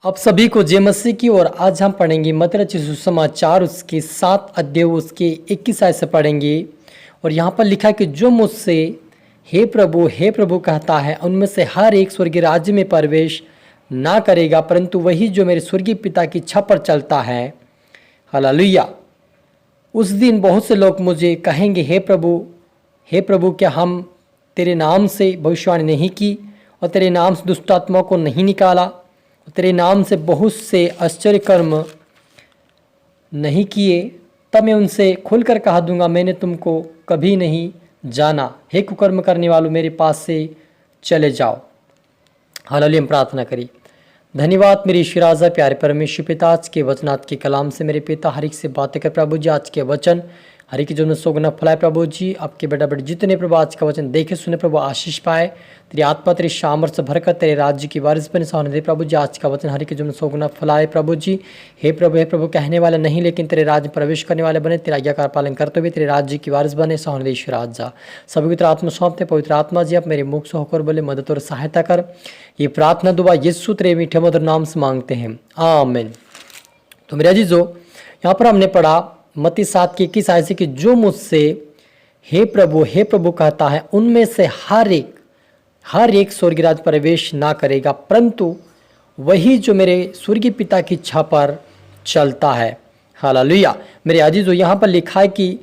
आप सभी को जय मसीह की। और आज हम पढ़ेंगे मत्ती रचित सुसमाचार उसके 7 अध्याय उसके 21 आयत से पढ़ेंगे। और यहाँ पर लिखा है कि जो मुझसे हे प्रभु कहता है उनमें से हर एक स्वर्गीय राज्य में प्रवेश ना करेगा, परंतु वही जो मेरे स्वर्गीय पिता की इच्छा पर चलता है। हालेलुया। उस दिन बहुत से लोग मुझे कहेंगे, हे प्रभु क्या हम तेरे नाम से भविष्यवाणी नहीं की और तेरे नाम से दुष्ट आत्माओं को नहीं निकाला, तेरे नाम से बहुत से आश्चर्य कर्म नहीं किए? तब मैं उनसे खुलकर कहा दूंगा, मैंने तुमको कभी नहीं जाना। हे कुकर्म करने वालों, मेरे पास से चले जाओ। हालेलुया। हम प्रार्थना करिए। धन्यवाद मेरे ईश्वर राजा प्यारे परमेश्वर पिता, आज के वचन आज के कलाम से मेरे पिता हर एक से बातें कर प्रभु जी। आज के वचन हर एक जो में सोगना फलाए प्रभु जी। आपके बेटा बेटे जितने प्रभु आज का वचन देखे सुने प्रभु आशीष पाए, तेरी आत्मा तेरी सामर्थ से भरकर तेरे राज्य की वारिस बने सामने दे प्रभु जी। आज का वचन हर एक जो में सोगना फलाए प्रभु जी। हे प्रभु कहने वाले नहीं लेकिन तेरे राज्य में प्रवेश करने वाले बने, तेरा आज्ञा का पालन करते हुए तेरे राज्य की वारिस बने सामने दे ईश्वर राजा। सभी पवित्र आत्मा सौंपते पवित्र आत्मा जी आप मेरे मुख से होकर बोले, मदद और सहायता कर। ये प्रार्थना दुआ यीशु तेरे मीठे मधुर नाम से मांगते हैं, आमीन। तो मेरे अजीजों, यहाँ पर हमने पढ़ा मत्ती 7 की 21 आयत से कि जो मुझसे हे प्रभु कहता है उनमें से हर एक स्वर्गीय राज्य प्रवेश ना करेगा, परंतु वही जो मेरे स्वर्गीय पिता की इच्छा पर चलता है। हालेलुया। मेरे अजीजों, यहाँ पर लिखा है कि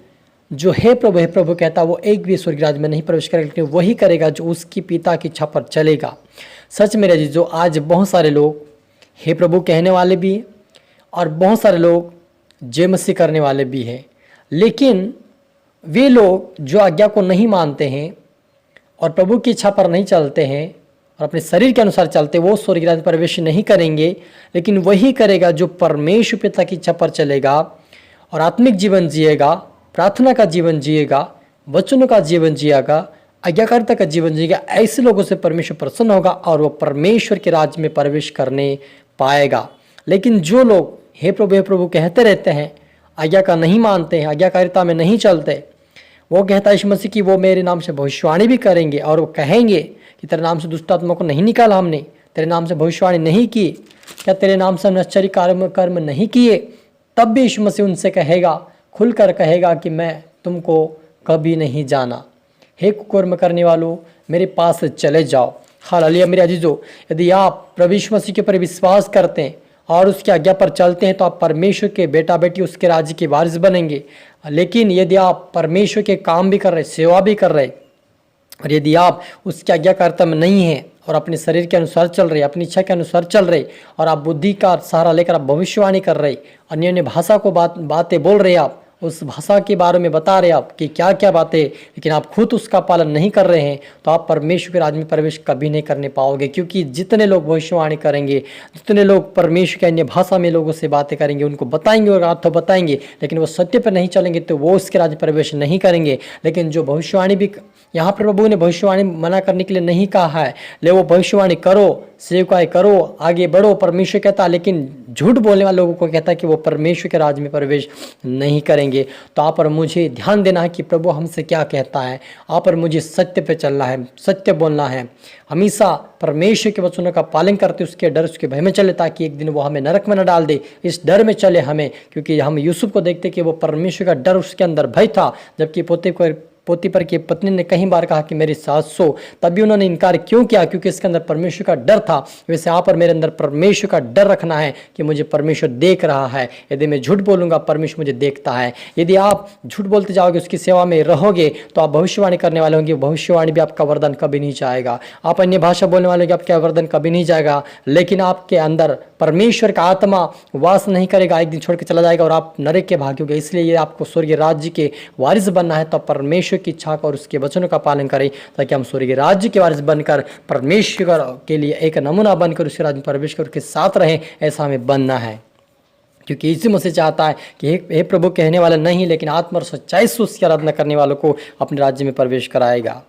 जो हे प्रभु कहता है वो एक भी स्वर्गीय राज्य में नहीं प्रवेश करेगा, लेकिन वही करेगा जो उसकी पिता की इच्छा पर चलेगा। सच मेरे अजीजों, आज बहुत सारे लोग हे प्रभु कहने वाले भी और बहुत सारे लोग जय मसीह करने वाले भी हैं, लेकिन वे लोग जो आज्ञा को नहीं मानते हैं और प्रभु की इच्छा पर नहीं चलते हैं और अपने शरीर के अनुसार चलते, वो स्वर्गीय राज्य में प्रवेश नहीं करेंगे, लेकिन वही करेगा जो परमेश्वर पिता की इच्छा पर चलेगा और आत्मिक जीवन जिएगा, प्रार्थना का जीवन जिएगा, वचनों का जीवन जिएगा, आज्ञाकारिता का जीवन जिएगा। ऐसे लोगों से परमेश्वर प्रसन्न होगा और वो परमेश्वर के राज्य में प्रवेश करने पाएगा। लेकिन जो लोग हे प्रभु कहते रहते हैं, आज्ञा का नहीं मानते हैं, आज्ञाकारिता में नहीं चलते, वो कहता है यीशु मसीह कि वो मेरे नाम से भविष्यवाणी भी करेंगे और वो कहेंगे कि तेरे नाम से दुष्ट आत्मा को नहीं निकाला हमने, तेरे नाम से भविष्यवाणी नहीं की, क्या तेरे नाम से हमने आश्चर्य कर्म नहीं किए? तब भी यीशु मसीह उनसे कहेगा, खुलकर कहेगा कि मैं तुमको कभी नहीं जाना। हे कुकर्म करने वालों, मेरे पास से चले जाओ। हालेलुया। मेरे अजीजों, यदि आप प्रभु यीशु मसीह के ऊपर विश्वास करते हैं और उसकी आज्ञा पर चलते हैं तो आप परमेश्वर के बेटा बेटी उसके राज्य के वारिस बनेंगे। लेकिन यदि आप परमेश्वर के काम भी कर रहे, सेवा भी कर रहे, और यदि आप उसकी आज्ञाकारिता में नहीं हैं और अपने शरीर के अनुसार चल रहे, अपनी इच्छा के अनुसार चल रहे, और आप बुद्धि का सहारा लेकर आप भविष्यवाणी कर रहे, अन्य भाषा को बातें बोल रहे, आप उस भाषा के बारे में बता रहे आप कि क्या क्या बातें, लेकिन आप खुद उसका पालन नहीं कर रहे हैं, तो आप परमेश्वर के राज्य में प्रवेश कभी नहीं करने पाओगे। क्योंकि जितने लोग भविष्यवाणी करेंगे, जितने लोग परमेश्वर के अन्य भाषा में लोगों से बातें करेंगे, उनको बताएंगे और अर्थ बताएंगे, लेकिन वो सत्य पर नहीं चलेंगे तो वो उसके राज्य प्रवेश नहीं करेंगे। लेकिन जो भविष्यवाणी भी, यहाँ पर प्रभु ने भविष्यवाणी मना करने के लिए नहीं कहा है, ले वो भविष्यवाणी करो, सेवकाई करो, आगे बढ़ो, परमेश्वर कहता है। लेकिन झूठ बोलने वाले लोगों को कहता है कि वो परमेश्वर के राज्य में प्रवेश नहीं करेंगे। तो आप पर मुझे ध्यान देना है कि प्रभु हमसे क्या कहता है। आप पर मुझे सत्य पे चलना है, सत्य बोलना है, हमेशा परमेश्वर के वचनों का पालन करते उसके डर उसके भय में चले, ताकि एक दिन वो हमें नरक में न डाल दे। इस डर में चले हमें, क्योंकि हम यूसुफ को देखते कि वो परमेश्वर का डर उसके अंदर भय था, जबकि पोतीपर की पत्नी ने कई बार कहा कि मेरी सास सो, तब भी उन्होंने इनकार क्यों किया? क्योंकि इसके अंदर परमेश्वर का डर था। वैसे आप और मेरे अंदर परमेश्वर का डर रखना है कि मुझे परमेश्वर देख रहा है। यदि मैं झूठ बोलूंगा, परमेश्वर मुझे देखता है। यदि आप झूठ बोलते जाओगे, उसकी सेवा में रहोगे, तो आप भविष्यवाणी करने वाले होंगे, भविष्यवाणी भी आपका वरदान कभी नहीं जाएगा। आप अन्य भाषा बोलने वाले होंगे, आपका वरदान कभी नहीं जाएगा। लेकिन आपके अंदर परमेश्वर का आत्मा वास नहीं करेगा, एक दिन छोड़ के चला जाएगा और आप नरक के भाग्योगे। इसलिए ये आपको स्वर्गीय राज्य के वारिस बनना है, तो परमेश्वर की इच्छा और उसके वचनों का पालन करें, ताकि हम स्वर्गीय राज्य के वारिस बनकर परमेश्वर के लिए एक नमूना बनकर उसके राज्य में प्रवेश कर उसके साथ रहें। ऐसा हमें बनना है, क्योंकि यीशु मसीह चाहता है कि हे प्रभु कहने वाला नहीं, लेकिन आत्मा और सच्चाई से उसकी आराधना करने वालों को अपने राज्य में प्रवेश कराएगा।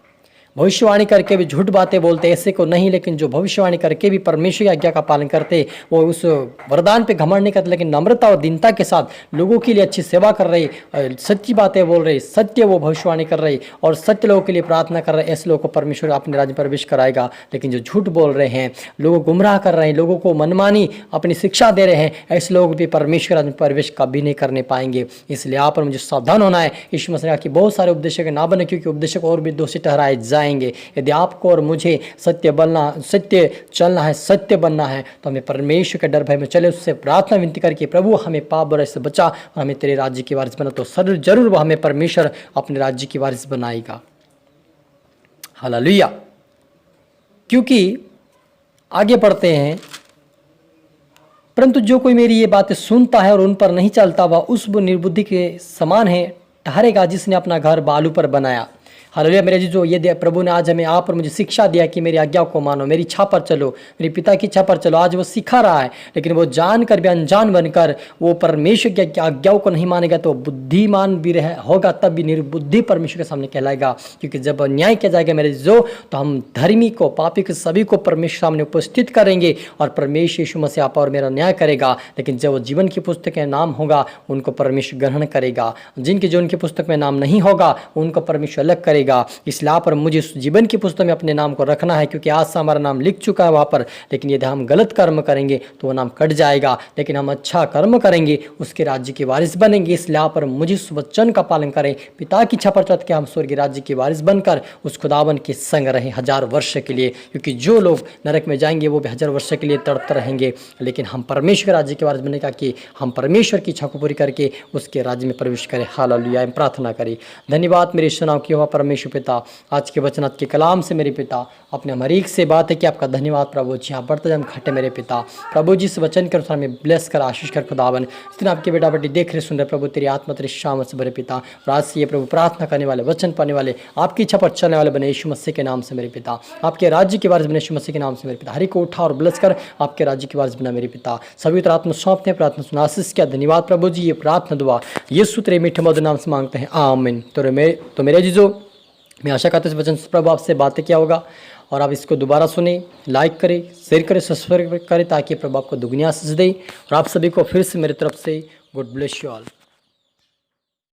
भविष्यवाणी करके भी झूठ बातें बोलते ऐसे को नहीं, लेकिन जो भविष्यवाणी करके भी परमेश्वर की आज्ञा का पालन करते, वो उस वरदान पे घमंड नहीं करते, लेकिन नम्रता और दीनता के साथ लोगों के लिए अच्छी सेवा कर रहे, सच्ची बातें बोल रहे, सत्य वो भविष्यवाणी कर रहे और सत्य लोगों के लिए प्रार्थना कर रहे, ऐसे लोगों को परमेश्वर अपने राज्य में प्रवेश कराएगा। लेकिन जो झूठ बोल रहे हैं, लोगों को गुमराह कर रहे हैं, लोगों को मनमानी अपनी शिक्षा दे रहे हैं, ऐसे लोग भी परमेश्वर राज्य में प्रवेश कभी नहीं करने पाएंगे। इसलिए यहाँ पर मुझे सावधान होना है। यीशु मसीह ने कहा कि बहुत सारे उपदेशक ना बने, क्योंकि उपदेशक और भी दोषी ठहराए जाएंगे। यदि आपको और मुझे सत्य चलना है, सत्य बनना है, तो हमें परमेश्वर के डर भय में चले, उससे प्रार्थना विनती करके प्रभु हमें पाप बुराई से बचा और हमें तेरे राज्य की वारिस बना, तो जरूर वह हमें परमेश्वर अपने राज्य की वारिस बनाएगा। हालेलुया। क्योंकि आगे पढ़ते हैं, परंतु जो कोई मेरी ये बातें सुनता है और उन पर नहीं चलता, वह उस निर्बुद्धि के समान है ठहरेगा जिसने अपना घर बालू पर बनाया। हालेलुया। मेरे जी, जो ये प्रभु ने आज हमें आप और मुझे शिक्षा दिया कि मेरी आज्ञा को मानो, मेरी इच्छा पर चलो, मेरे पिता की इच्छा पर चलो, आज वो सिखा रहा है। लेकिन वो जानकर भी अनजान बनकर वो परमेश्वर की आज्ञाओं को नहीं मानेगा, तो बुद्धिमान भी होगा, तब भी निर्बुद्धि परमेश्वर के सामने कहलाएगा। क्योंकि जब न्याय किया जाएगा मेरे जो, तो हम धर्मी को, पापी को, सभी को परमेश्वर सामने उपस्थित करेंगे और परमेश्वर यीशु मसीह आप और मेरा न्याय करेगा। लेकिन जब वो जीवन की पुस्तक में नाम होगा, उनको परमेश्वर ग्रहण करेगा। जिनके जीवन की पुस्तक में नाम नहीं होगा, उनको परमेश्वर अलग करेगा। इसलिए पर मुझे उस जीवन की पुस्तक में अपने नाम को रखना है, क्योंकि आज से हमारा नाम लिख चुका है वहाँ पर। लेकिन यदि हम गलत कर्म करेंगे तो वो नाम कट जाएगा, लेकिन हम अच्छा कर्म करेंगे, उसके राज्य के वारिस बनेंगे। इसलिए पर मुझे उस वचन का पालन करें, पिता की इच्छा पर चल के हम स्वर्गीय राज्य के वारिस बनकर उस खुदावन के संग रहें 1000 वर्ष के लिए। क्योंकि जो लोग नरक में जाएंगे वो भी 1000 वर्ष के लिए तड़पते रहेंगे, लेकिन हम परमेश्वर राज्य के वारिस बनने का कि हम परमेश्वर की इच्छा को पूरी करके उसके राज्य में प्रवेश करें। हालेलुया। प्रार्थना करें। धन्यवाद मेरे सुनाव की हुआ परमेश्वर पिता, आज के वचन, आज के कलाम से मेरे पिता अपने हमारीक से बात है कि आपका धन्यवाद प्रभु जी। यहाँ बढ़ते हम घटे मेरे पिता, प्रभु जी इस वचन के अनुसार हमें ब्लेस कर, आशीष कर खुदावन। इस दिन आपके बेटा बेटी देख रहे सुन रहे प्रभु, तेरी आत्मा तेरी शाम से बड़े पिता, आज से ये प्रभु प्रार्थना करने वाले, वचन पाने वाले, आपकी इच्छा पर चलने वाले बने यीशु मसीह के नाम से मेरे पिता। आपके राज्य के वारिस बने यीशु मसीह के नाम से मेरे पिता। हरि को उठा और ब्लेस कर आपके राज्य के वारिस बना मेरे पिता। सभी तो आत्मा सौंपते हैं, प्रार्थना सुना आशीष किया। धन्यवाद प्रभु जी। ये प्रार्थना दुआ यीशु तेरे मीठे मधुर नाम से मांगते हैं, आमीन। तो मेरे जीजो, मैं आशा करता हूँ इस वचन से प्रभु आपसे बातें किया होगा और आप इसको दोबारा सुने, लाइक करें, शेयर करें, सब्सक्राइब करें, ताकि प्रभु आपको दुगनी आशीष दे। और आप सभी को फिर से मेरी तरफ से गुड ब्लेस यू ऑल।